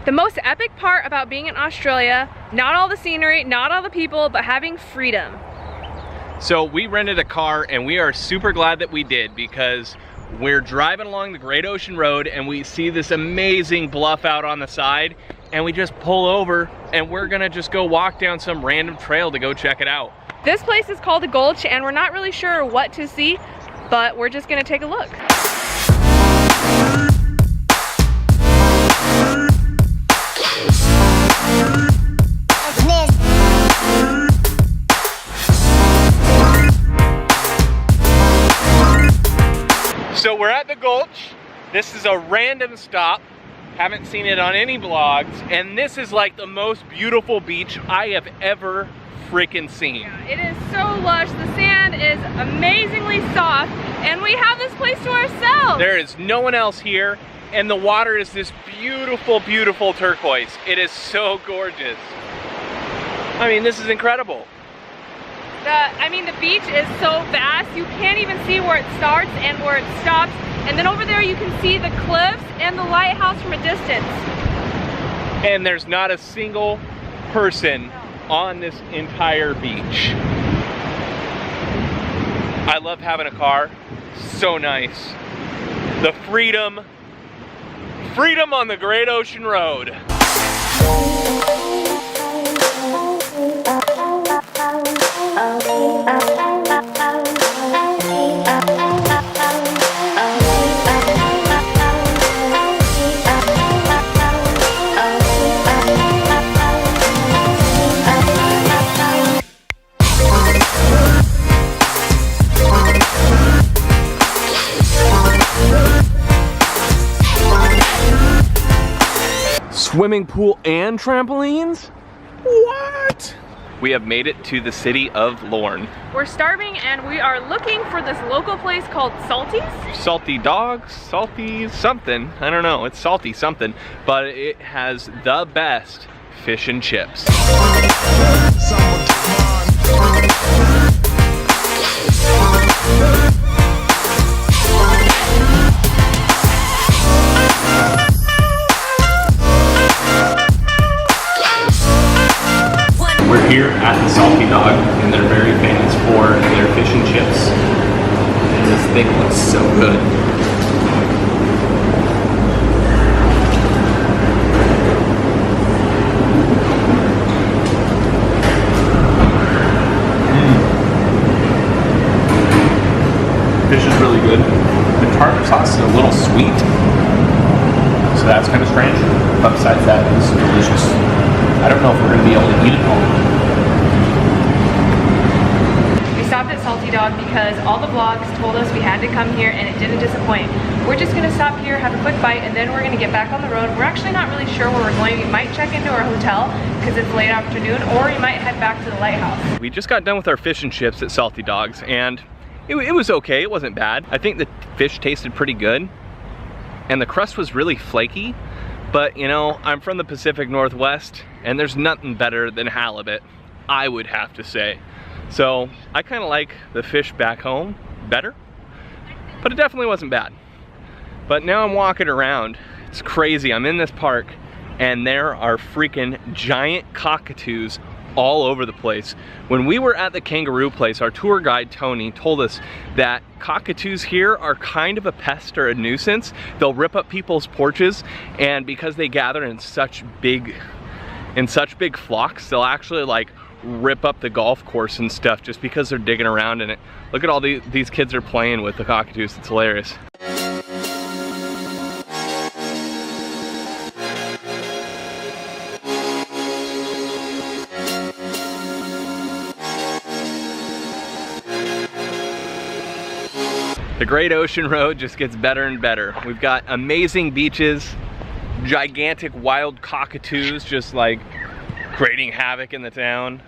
The most epic part about being in Australia, not all the scenery, not all the people, but having freedom. So we rented a car and we are super glad that we did, because we're driving along the Great Ocean Road and we see this amazing bluff out on the side, and we just pull over and we're gonna just go walk down some random trail to go check it out. This place is called the Gulch and we're not really sure what to see, but we're just gonna take a look. So we're at the Gulch. This is a random stop. Haven't seen it on any vlogs. And this is like the most beautiful beach I have ever freaking seen. Yeah, it is so lush. The sand is amazingly soft and we have this place to ourselves. There is no one else here, and the water is this beautiful, beautiful turquoise. It is so gorgeous. I mean, this is incredible. The beach is so vast, you can't even see where it starts and where it stops. And then over there you can see the cliffs and the lighthouse from a distance. And there's not a single person on this entire beach. I love having a car. So nice. The freedom on the Great Ocean Road. Swimming pool and trampolines? What? We have made it to the city of Lorne. We're starving and we are looking for this local place called Salty's. Salty dogs, salty something, I don't know, it's salty something, but it has the best fish and chips. We're here at the Salty Dog, and they're very famous for their fish and chips. And this thing looks so good. Fish is really good. The tartar sauce is a little sweet, so that's kind of strange. But besides that, it's delicious. I don't know if we're going to be able to eat it all. We stopped at Salty Dog because all the vlogs told us we had to come here and it didn't disappoint. We're just going to stop here, have a quick bite, and then we're going to get back on the road. We're actually not really sure where we're going. We might check into our hotel because it's late afternoon, or we might head back to the lighthouse. We just got done with our fish and chips at Salty Dogs, and it was okay. It wasn't bad. I think the fish tasted pretty good, and the crust was really flaky. But you know, I'm from the Pacific Northwest, and there's nothing better than halibut, I would have to say. So I kind of like the fish back home better, but it definitely wasn't bad. But now I'm walking around. It's crazy. I'm in this park, and there are freaking giant cockatoos all over the place. When we were at the kangaroo place, our tour guide Tony told us that cockatoos here are kind of a pest or a nuisance. They'll rip up people's porches, and because they gather in such big flocks, they'll actually like rip up the golf course and stuff just because they're digging around in it. Look at all these kids are playing with the cockatoos. It's hilarious. The Great Ocean Road just gets better and better. We've got amazing beaches, gigantic wild cockatoos just like creating havoc in the town.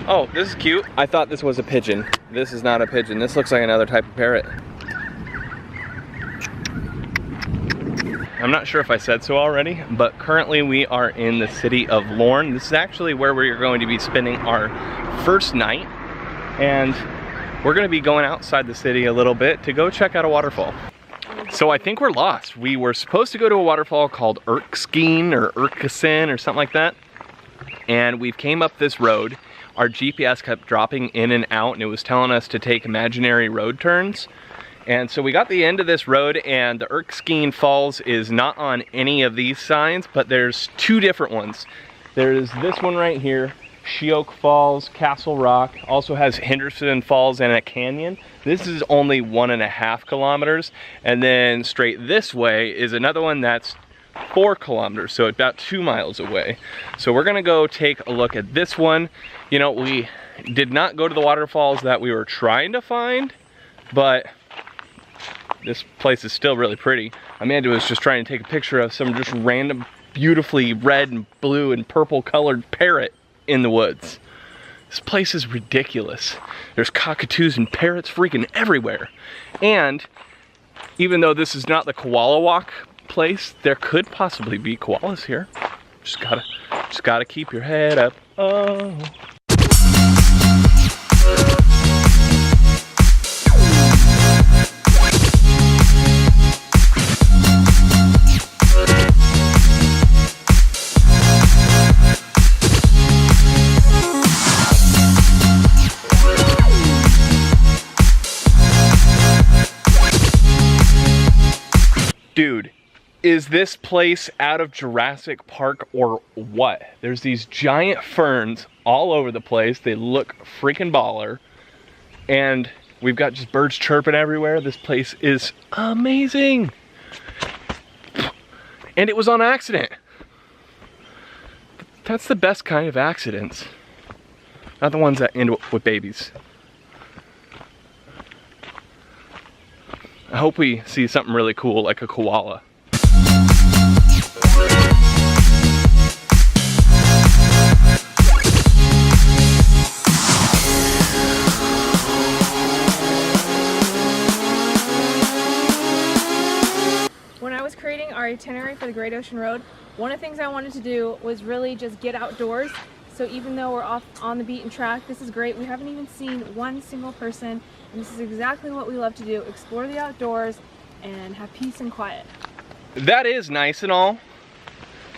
Oh, this is cute. I thought this was a pigeon. This is not a pigeon. This looks like another type of parrot. I'm not sure if I said so already, but currently we are in the city of Lorne. This is actually where we're going to be spending our first night, and we're going to be going outside the city a little bit to go check out a waterfall. So I think we're lost. We were supposed to go to a waterfall called Erskine or Erskine or something like that. And we came up this road. Our GPS kept dropping in and out and it was telling us to take imaginary road turns. And so we got the end of this road and the Erskine Falls is not on any of these signs, but there's two different ones. There's this one right here, Sheoak Falls, Castle Rock, also has Henderson Falls and a canyon. This is only 1.5 kilometers. And then straight this way is another one that's 4 kilometers, so about 2 miles away. So we're gonna go take a look at this one. You know, we did not go to the waterfalls that we were trying to find, but this place is still really pretty. Amanda was just trying to take a picture of some just random, beautifully red and blue and purple colored parrot in the woods. This place is ridiculous. There's cockatoos and parrots freaking everywhere. And even though this is not the koala walk place, there could possibly be koalas here. Just gotta keep your head up. Oh. Dude, is this place out of Jurassic Park or what? There's these giant ferns all over the place. They look freaking baller. And we've got just birds chirping everywhere. This place is amazing. And it was on accident. That's the best kind of accidents. Not the ones that end with babies. I hope we see something really cool like a koala. When I was creating our itinerary for the Great Ocean Road, one of the things I wanted to do was really just get outdoors. So even though we're off on the beaten track, this is great. We haven't even seen one single person, and this is exactly what we love to do: explore the outdoors and have peace and quiet. That is nice and all,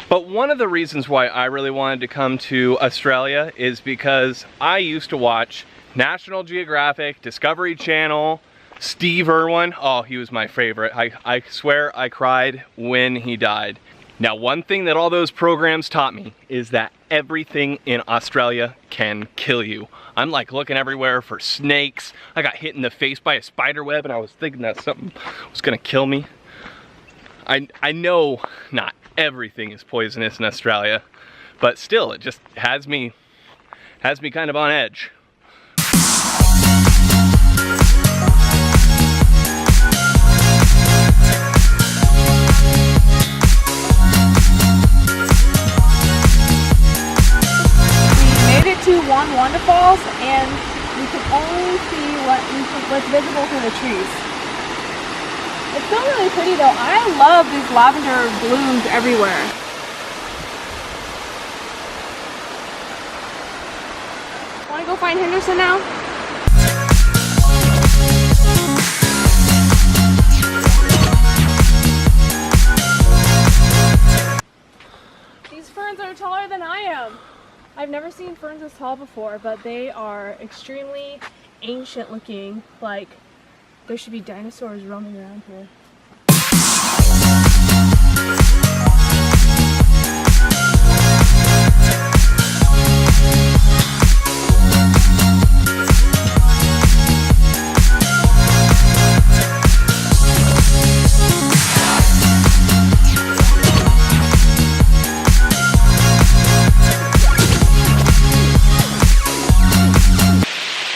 but one of the reasons why I really wanted to come to Australia is because I used to watch National Geographic, Discovery Channel, Steve Irwin. Oh, he was my favorite. I swear I cried when he died. Now, one thing that all those programs taught me is that everything in Australia can kill you. I'm like looking everywhere for snakes. I got hit in the face by a spider web and I was thinking that something was gonna kill me. I know not everything is poisonous in Australia, but still it just has me kind of on edge. Lorne Waterfalls, and we can only see what's visible through the trees. It's still really pretty though. I love these lavender blooms everywhere. Want to go find Henderson now? These ferns are taller than I am. I've never seen ferns this tall before, but they are extremely ancient looking, like there should be dinosaurs roaming around here.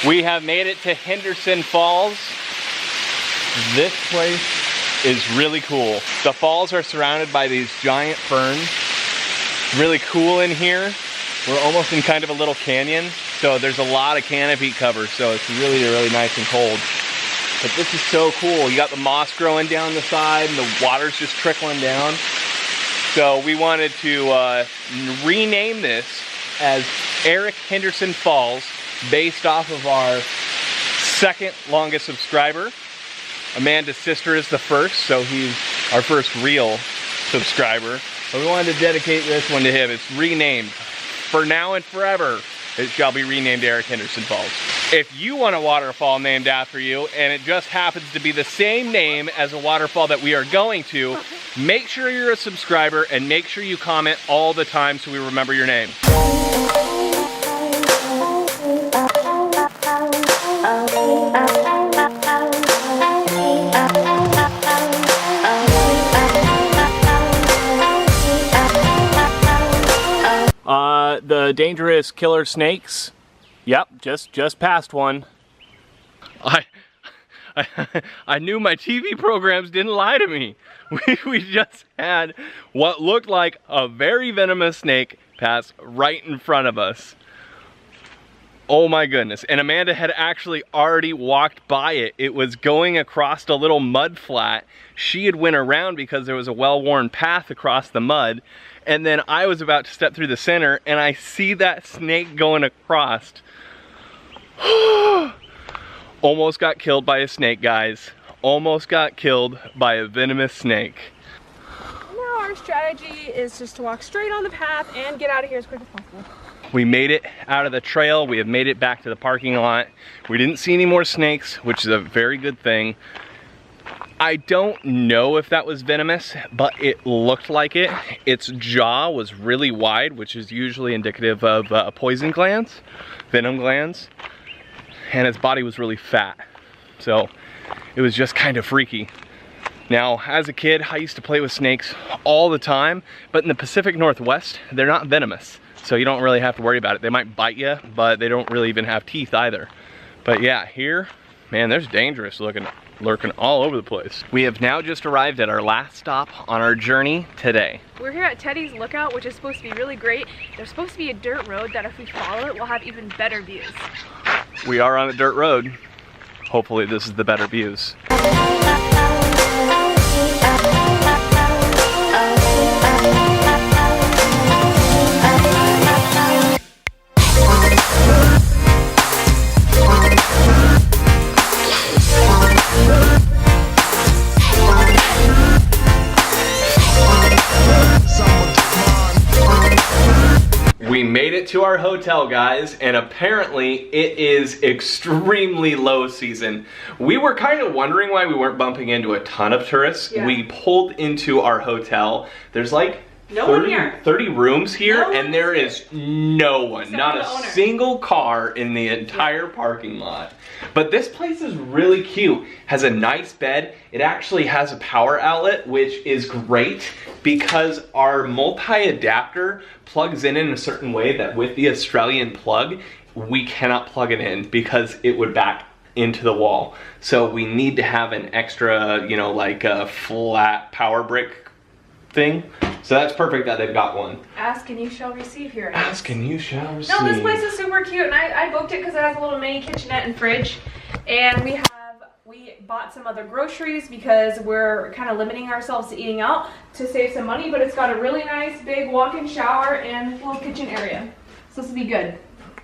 We have made it to Henderson Falls. This place is really cool. The falls are surrounded by these giant ferns. It's really cool in here. We're almost in kind of a little canyon, so there's a lot of canopy cover, so it's really, really nice and cold. But this is so cool. You got the moss growing down the side and the water's just trickling down. So we wanted to rename this as Eric Henderson Falls, based off of our second longest subscriber. Amanda's sister is the first, so he's our first real subscriber. But we wanted to dedicate this one to him. It's renamed. For now and forever, it shall be renamed Eric Henderson Falls. If you want a waterfall named after you, and it just happens to be the same name as a waterfall that we are going to, make sure you're a subscriber and make sure you comment all the time so we remember your name. The dangerous killer snakes. Yep, just past one. I knew my TV programs didn't lie to me. We just had what looked like a very venomous snake pass right in front of us. Oh my goodness. And Amanda had actually already walked by it. It was going across a little mud flat. She had went around because there was a well-worn path across the mud. And then I was about to step through the center and I see that snake going across. Almost got killed by a snake, guys. Almost got killed by a venomous snake. Now our strategy is just to walk straight on the path and get out of here as quick as possible. We made it out of the trail. We have made it back to the parking lot. We didn't see any more snakes, which is a very good thing. I don't know if that was venomous, but it looked like it. Its jaw was really wide, which is usually indicative of poison glands, venom glands. And its body was really fat. So it was just kind of freaky. Now, as a kid, I used to play with snakes all the time, but in the Pacific Northwest, they're not venomous. So you don't really have to worry about it. They might bite you, but they don't really even have teeth either. But yeah, here, man, there's dangerous lurking all over the place. We have now just arrived at our last stop on our journey today. We're here at Teddy's Lookout, which is supposed to be really great. There's supposed to be a dirt road that if we follow it, we'll have even better views. We are on a dirt road. Hopefully this is the better views. We made it to our hotel, guys, and apparently it is extremely low season. We were kind of wondering why we weren't bumping into a ton of tourists. Yeah. We pulled into our hotel. There's like 30 rooms here, and there is no one, not a single car in the entire parking lot. But this place is really cute. Has a nice bed. It actually has a power outlet, which is great because our multi-adapter plugs in a certain way that with the Australian plug, we cannot plug it in because it would back into the wall. So we need to have an extra, you know, like a flat power brick thing. So that's perfect that they've got one. Ask and you shall receive here. Ask and you shall receive. No, this place is super cute, and I booked it because it has a little mini kitchenette and fridge. And we bought some other groceries because we're kind of limiting ourselves to eating out to save some money, but it's got a really nice big walk-in shower and little kitchen area. So this will be good.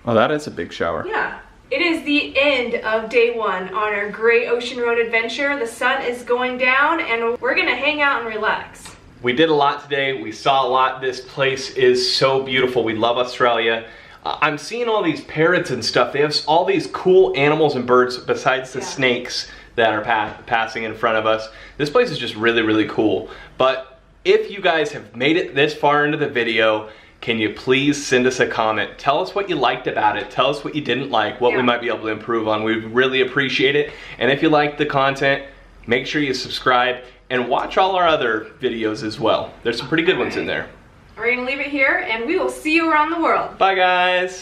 Oh, that is a big shower. Yeah. It is the end of day one on our Great Ocean Road adventure. The sun is going down and we're gonna hang out and relax. We did a lot today. We saw a lot. This place is so beautiful. We love Australia. I'm seeing all these parrots and stuff. They have all these cool animals and birds besides the snakes that are passing in front of us. This place is just really, really cool. But if you guys have made it this far into the video, can you please send us a comment? Tell us what you liked about it. Tell us what you didn't like, what we might be able to improve on. We really appreciate it. And if you like the content, make sure you subscribe and watch all our other videos as well. There's some pretty good ones in there. We're gonna leave it here and we will see you around the world. Bye, guys.